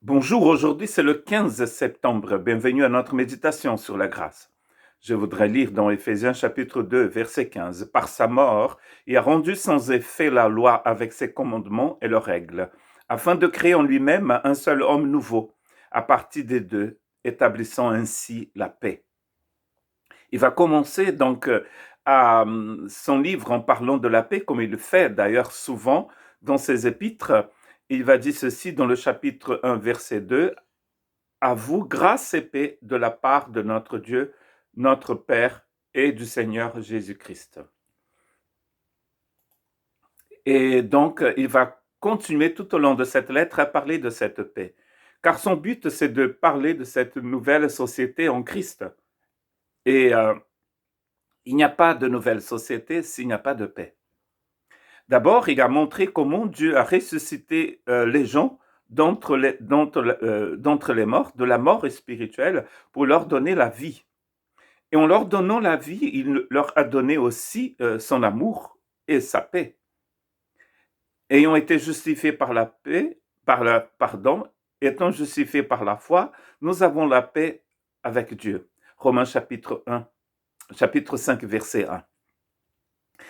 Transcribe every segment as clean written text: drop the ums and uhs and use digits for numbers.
Bonjour, aujourd'hui c'est le 15 septembre. Bienvenue à notre méditation sur la grâce. Je voudrais lire dans Éphésiens chapitre 2, verset 15. Par sa mort, il a rendu sans effet la loi avec ses commandements et leurs règles, afin de créer en lui-même un seul homme nouveau, à partir des deux, établissant ainsi la paix. Il va commencer donc son livre en parlant de la paix, comme il le fait d'ailleurs souvent dans ses épîtres. Il va dire ceci dans le chapitre 1, verset 2. À vous, grâce et paix de la part de notre Dieu, notre Père et du Seigneur Jésus-Christ. Et donc, il va continuer tout au long de cette lettre à parler de cette paix. Car son but, c'est de parler de cette nouvelle société en Christ. Et il n'y a pas de nouvelle société s'il n'y a pas de paix. D'abord, il a montré comment Dieu a ressuscité les gens d'entre les morts, de la mort spirituelle, pour leur donner la vie. Et en leur donnant la vie, il leur a donné aussi son amour et sa paix. Ayant été justifiés par la paix, étant justifiés par la foi, nous avons la paix avec Dieu. Romains chapitre 5, verset 1.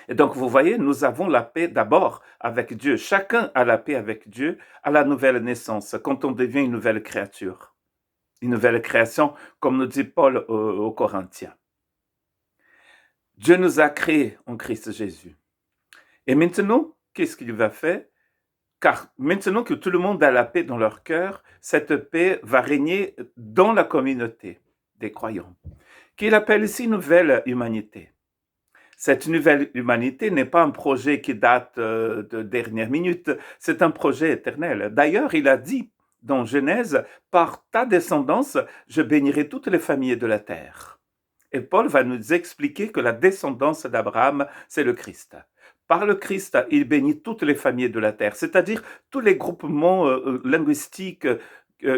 Et donc, vous voyez, nous avons la paix d'abord avec Dieu. Chacun a la paix avec Dieu à la nouvelle naissance, quand on devient une nouvelle créature. Une nouvelle création, comme nous dit Paul aux Corinthiens. Dieu nous a créés en Christ Jésus. Et maintenant, qu'est-ce qu'il va faire? Car maintenant que tout le monde a la paix dans leur cœur, cette paix va régner dans la communauté des croyants, qu'il appelle ici nouvelle humanité. Cette nouvelle humanité n'est pas un projet qui date de dernière minute, c'est un projet éternel. D'ailleurs, il a dit dans Genèse, par ta descendance, je bénirai toutes les familles de la terre. Et Paul va nous expliquer que la descendance d'Abraham, c'est le Christ. Par le Christ, il bénit toutes les familles de la terre, c'est-à-dire tous les groupements linguistiques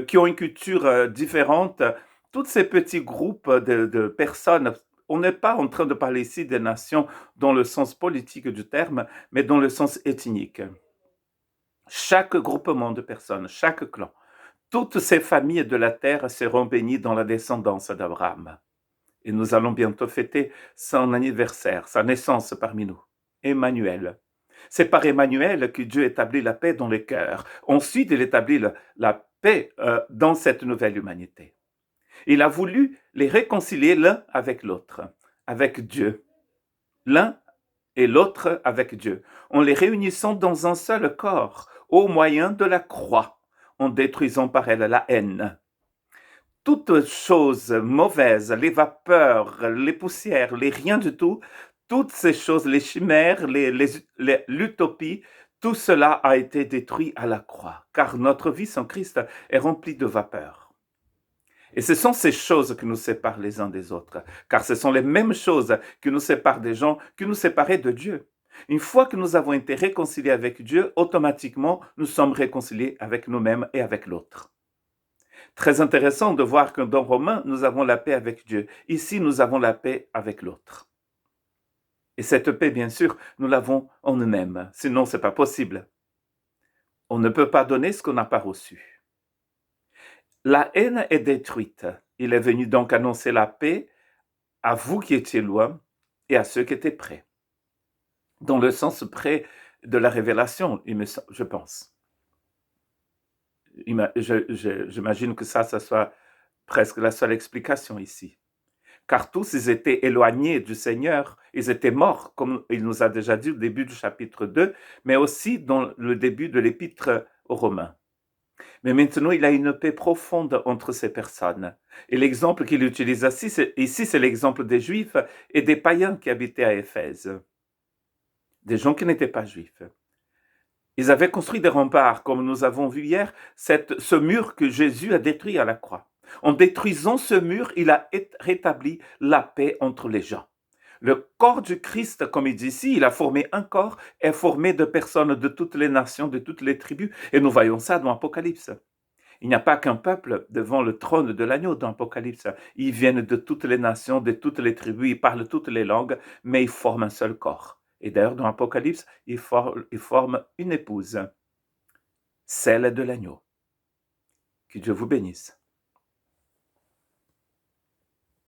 qui ont une culture différente, tous ces petits groupes de personnes. On n'est pas en train de parler ici des nations dans le sens politique du terme, mais dans le sens ethnique. Chaque groupement de personnes, chaque clan, toutes ces familles de la terre seront bénies dans la descendance d'Abraham. Et nous allons bientôt fêter son anniversaire, sa naissance parmi nous. Emmanuel. C'est par Emmanuel que Dieu établit la paix dans les cœurs. Ensuite, il établit la paix dans cette nouvelle humanité. Il a voulu les réconcilier l'un avec l'autre, avec Dieu. L'un et l'autre avec Dieu, en les réunissant dans un seul corps, au moyen de la croix, en détruisant par elle la haine. Toutes choses mauvaises, les vapeurs, les poussières, les rien du tout, toutes ces choses, les chimères, l'utopie, tout cela a été détruit à la croix, car notre vie sans Christ est remplie de vapeurs. Et ce sont ces choses qui nous séparent les uns des autres, car ce sont les mêmes choses qui nous séparent des gens, qui nous séparaient de Dieu. Une fois que nous avons été réconciliés avec Dieu, automatiquement, nous sommes réconciliés avec nous-mêmes et avec l'autre. Très intéressant de voir que dans Romains, nous avons la paix avec Dieu. Ici, nous avons la paix avec l'autre. Et cette paix, bien sûr, nous l'avons en nous-mêmes. Sinon, ce n'est pas possible. On ne peut pas donner ce qu'on n'a pas reçu. La haine est détruite. Il est venu donc annoncer la paix à vous qui étiez loin et à ceux qui étaient près. Dans le sens près de la révélation, je pense. J'imagine que ça soit presque la seule explication ici. Car tous, ils étaient éloignés du Seigneur, ils étaient morts, comme il nous a déjà dit au début du chapitre 2, mais aussi dans le début de l'épître aux Romains. Mais maintenant, il a une paix profonde entre ces personnes. Et l'exemple qu'il utilise ici, c'est l'exemple des Juifs et des païens qui habitaient à Éphèse. Des gens qui n'étaient pas juifs. Ils avaient construit des remparts, comme nous avons vu hier, ce mur que Jésus a détruit à la croix. En détruisant ce mur, il a rétabli la paix entre les gens. Le corps du Christ, comme il dit ici, il a formé un corps, est formé de personnes de toutes les nations, de toutes les tribus. Et nous voyons ça dans l'Apocalypse. Il n'y a pas qu'un peuple devant le trône de l'agneau dans l'Apocalypse. Ils viennent de toutes les nations, de toutes les tribus, ils parlent toutes les langues, mais ils forment un seul corps. Et d'ailleurs, dans l'Apocalypse, ils forment une épouse, celle de l'agneau, Que Dieu vous bénisse.